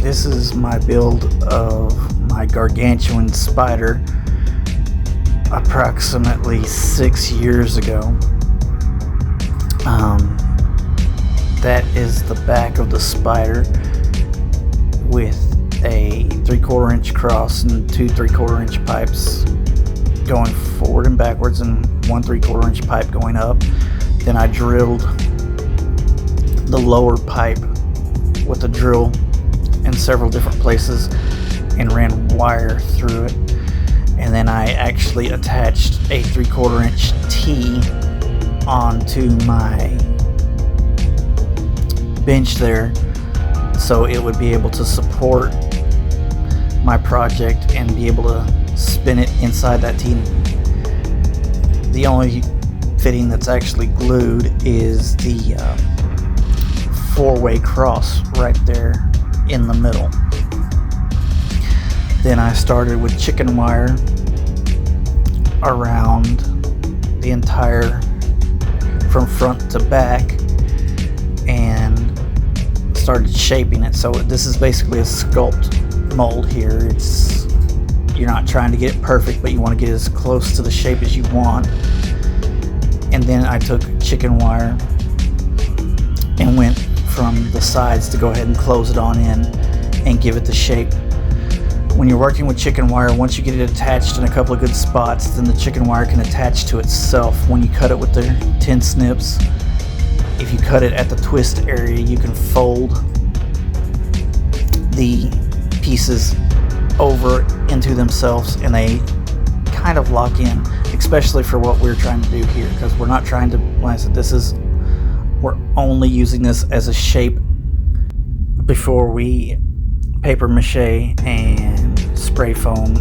This is my build of my gargantuan spider approximately 6 years ago. That is the back of the spider with a 3/4 inch cross and two 3/4 inch pipes going forward and backwards and one 3/4 inch pipe going up. Then I drilled the lower pipe with a drill in several different places and ran wire through it. And then I actually attached a 3/4 inch T onto my bench there so it would be able to support my project and be able to spin it inside that T. The only fitting that's actually glued is the 4-way cross right there in the middle. Then I started with chicken wire around the entire, from front to back, and started shaping it. So this is basically a sculpt mold here. You're not trying to get it perfect, but you want to get as close to the shape as you want. And then I took chicken wire and went from the sides to go ahead and close it on in and give it the shape. When you're working with chicken wire, once you get it attached in a couple of good spots, then the chicken wire can attach to itself. When you cut it with the tin snips, if you cut it at the twist area, you can fold the pieces over into themselves and they kind of lock in, especially for what we're trying to do here, because we're not trying to, like I said, we're only using this as a shape before we paper mache and spray foam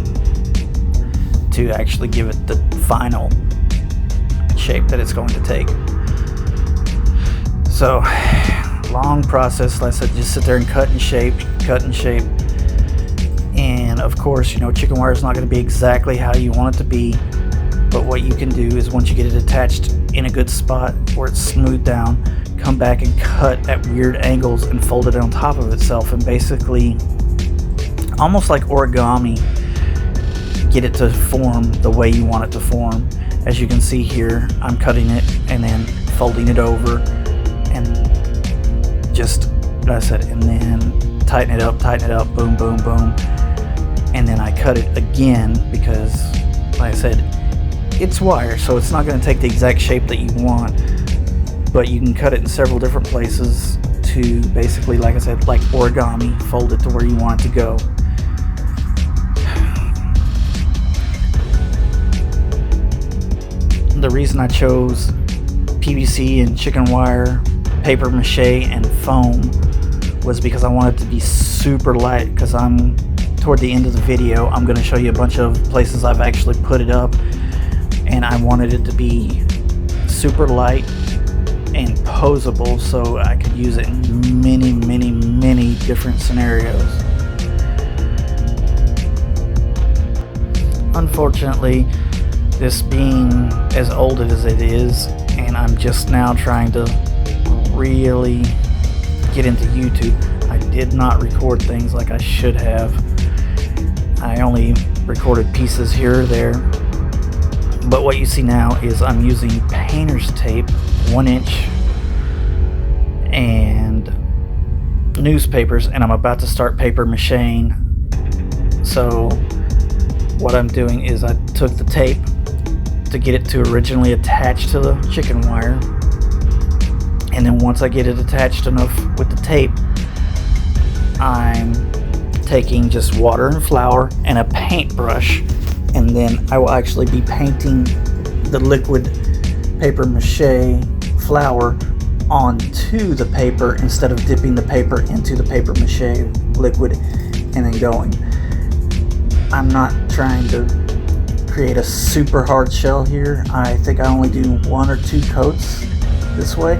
to actually give it the final shape that it's going to take. So, long process. Like I said, just sit there and cut and shape. And of course, chicken wire is not going to be exactly how you want it to be, but what you can do is once you get it attached in a good spot where it's smoothed down, come back and cut at weird angles and fold it on top of itself, and basically almost like origami, get it to form the way you want it to form. As you can see here, I'm cutting it and then folding it over and just, like I said, and then tighten it up, boom, boom, boom. And then I cut it again because, like I said, it's wire, so it's not going to take the exact shape that you want, but you can cut it in several different places to basically, like I said, like origami, fold it to where you want it to go. The reason I chose PVC and chicken wire, paper mache and foam was because I wanted it to be super light, because toward the end of the video I'm going to show you a bunch of places I've actually put it up, and I wanted it to be super light and posable so I could use it in many different scenarios. Unfortunately, this being as old as it is, and I'm just now trying to really get into YouTube, I did not record things like I should have. I only recorded pieces here or there. But what you see now is I'm using painter's tape, 1 inch, and newspapers, and I'm about to start paper macheing. So what I'm doing is I took the tape to get it to originally attach to the chicken wire, and then once I get it attached enough with the tape, I'm taking just water and flour and a paintbrush, and then I will actually be painting the liquid paper mache flour onto the paper instead of dipping the paper into the paper mache liquid and then going. I'm not trying to create a super hard shell here. I think I only do 1 or 2 coats this way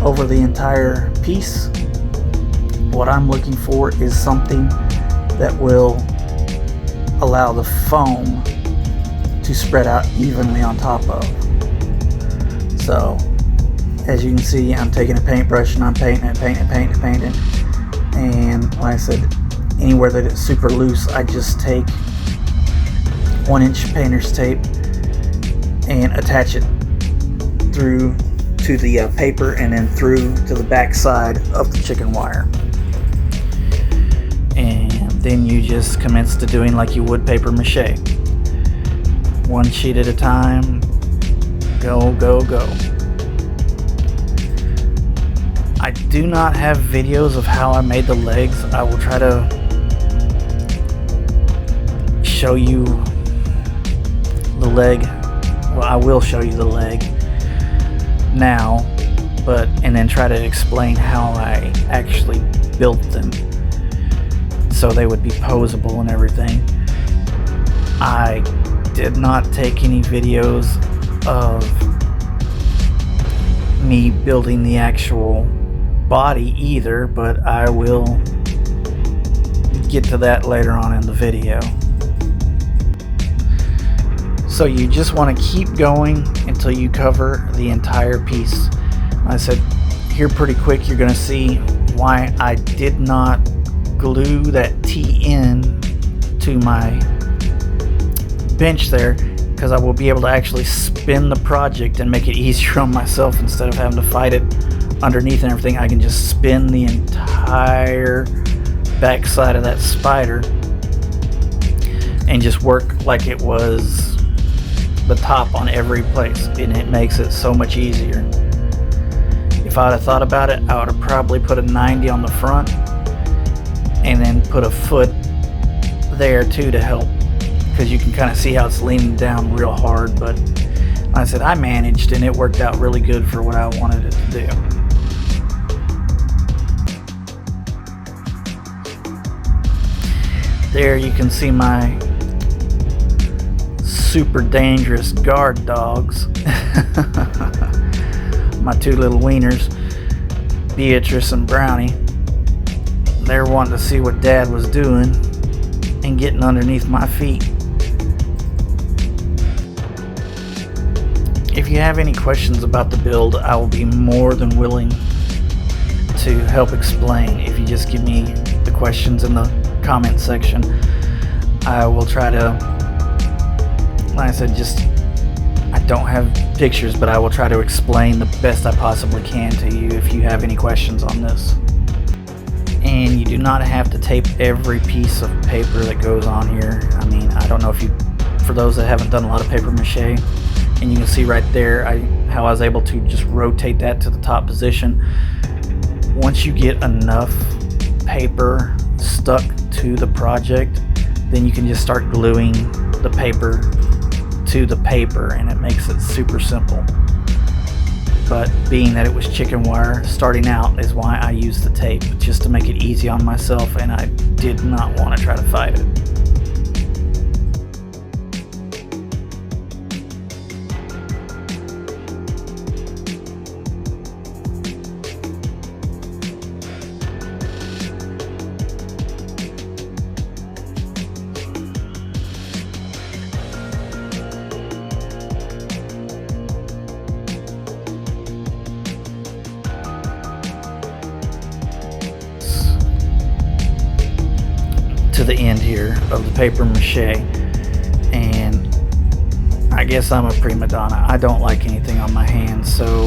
over the entire piece. What I'm looking for is something that will allow the foam to spread out evenly on top of. So as you can see, I'm taking a paintbrush and I'm painting it, And like I said, anywhere that it's super loose, I just take 1-inch painter's tape and attach it through to the paper and then through to the back side of the chicken wire. And then you just commence to doing like you would paper mache. One sheet at a time. Go, go, go. I do not have videos of how I made the legs. I will try to show you the leg. Well, I will show you the leg now, and then try to explain how I actually built them so they would be posable and everything. I did not take any videos of me building the actual body either, but I will get to that later on in the video. So you just want to keep going until you cover the entire piece. I said here pretty quick you're going to see why I did not glue that T-in to my bench there, because I will be able to actually spin the project and make it easier on myself. Instead of having to fight it underneath and everything, I can just spin the entire back side of that spider and just work like it was the top on every place, and it makes it so much easier. If I would have thought about it, I would have probably put a 90 on the front and then put a foot there too to help, because you can kind of see how it's leaning down real hard. But like I said, I managed and it worked out really good for what I wanted it to do. There you can see my super dangerous guard dogs. My two little wieners, Beatrice and Brownie. They're wanting to see what Dad was doing and getting underneath my feet. If you have any questions about the build, I will be more than willing to help explain. If you just give me the questions in the comment section, I will try to, like I said, I don't have pictures, but I will try to explain the best I possibly can to you if you have any questions on this. And you do not have to tape every piece of paper that goes on here. I mean, I don't know if you, for those that haven't done a lot of paper mache, and you can see right there how I was able to just rotate that to the top position. Once you get enough paper stuck to the project, then you can just start gluing the paper to the paper, and it makes it super simple. But being that it was chicken wire starting out is why I used the tape, just to make it easy on myself, and I did not want to try to fight it. To the end here of the paper mache, and I guess I'm a prima donna. I don't like anything on my hands, so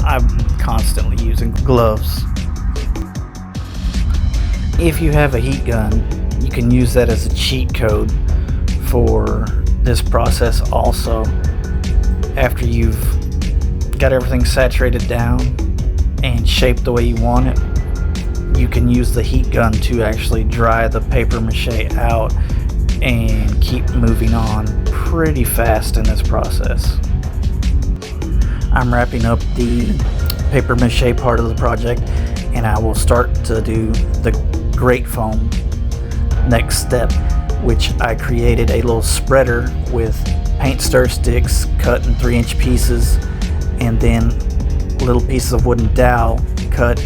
I'm constantly using gloves. If you have a heat gun, you can use that as a cheat code for this process also. After you've got everything saturated down and shaped the way you want it, you can use the heat gun to actually dry the paper mache out and keep moving on pretty fast in this process. I'm wrapping up the paper mache part of the project, and I will start to do the grate foam next step, which I created a little spreader with paint stir sticks cut in 3-inch pieces, and then little pieces of wooden dowel cut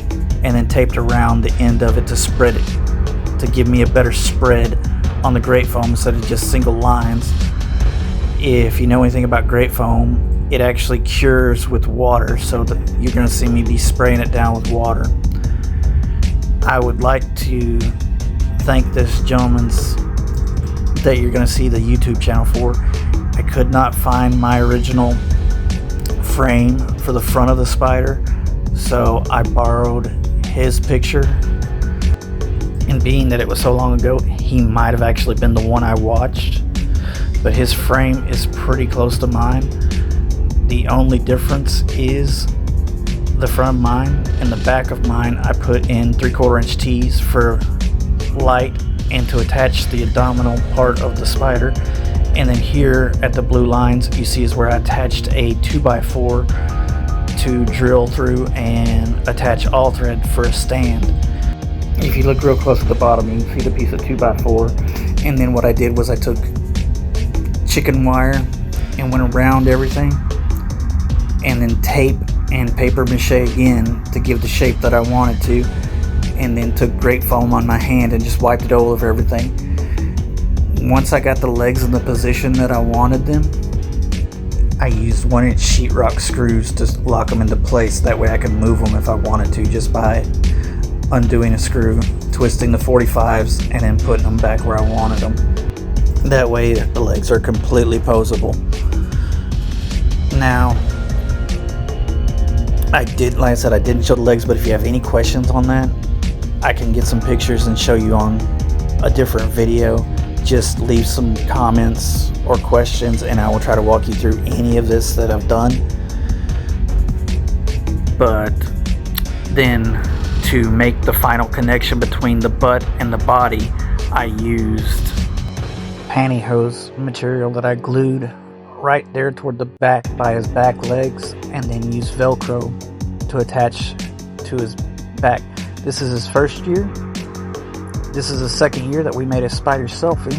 and then taped around the end of it to spread it, to give me a better spread on the grate foam instead of just single lines. If you know anything about grate foam, it actually cures with water, so that you're going to see me be spraying it down with water. I would like to thank this gentleman's that you're going to see the YouTube channel for. I could not find my original frame for the front of the spider, so I borrowed his picture, and being that it was so long ago, he might have actually been the one I watched, but his frame is pretty close to mine. The only difference is the front of mine and the back of mine I put in 3/4 inch tees for light and to attach the abdominal part of the spider, and then here at the blue lines you see is where I attached a 2x4 to drill through and attach all thread for a stand. If you look real close at the bottom, you can see the piece of 2x4, and then what I did was I took chicken wire and went around everything, and then tape and paper mache again to give the shape that I wanted to, and then took great foam on my hand and just wiped it all over everything. Once I got the legs in the position that I wanted them, I used 1-inch sheetrock screws to lock them into place. That way I could move them if I wanted to, just by undoing a screw, twisting the 45s, and then putting them back where I wanted them. That way the legs are completely posable. Now, like I said, I didn't show the legs, but if you have any questions on that, I can get some pictures and show you on a different video. Just leave some comments or questions and I will try to walk you through any of this that I've done. But then to make the final connection between the butt and the body, I used pantyhose material that I glued right there toward the back by his back legs, and then used Velcro to attach to his back. This is his first year. This is the second year that we made a spider selfie.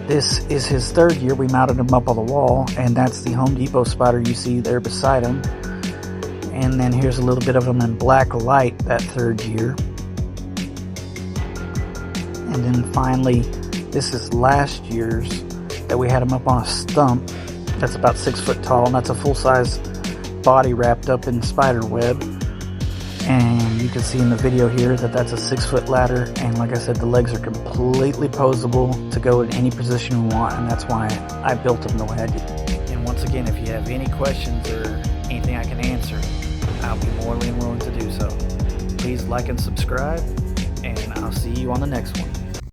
This is his third year. We mounted him up on the wall, and that's the Home Depot spider you see there beside him. And then here's a little bit of him in black light that third year. And then finally, this is last year's that we had him up on a stump that's about 6 foot tall, and that's a full-size body wrapped up in spider web. And you can see in the video here that that's a 6-foot ladder, and like I said, the legs are completely posable to go in any position you want, and that's why I built them the way I did. And once again, if you have any questions or anything I can answer, I'll be more than willing to do so. Please like and subscribe, and I'll see you on the next one.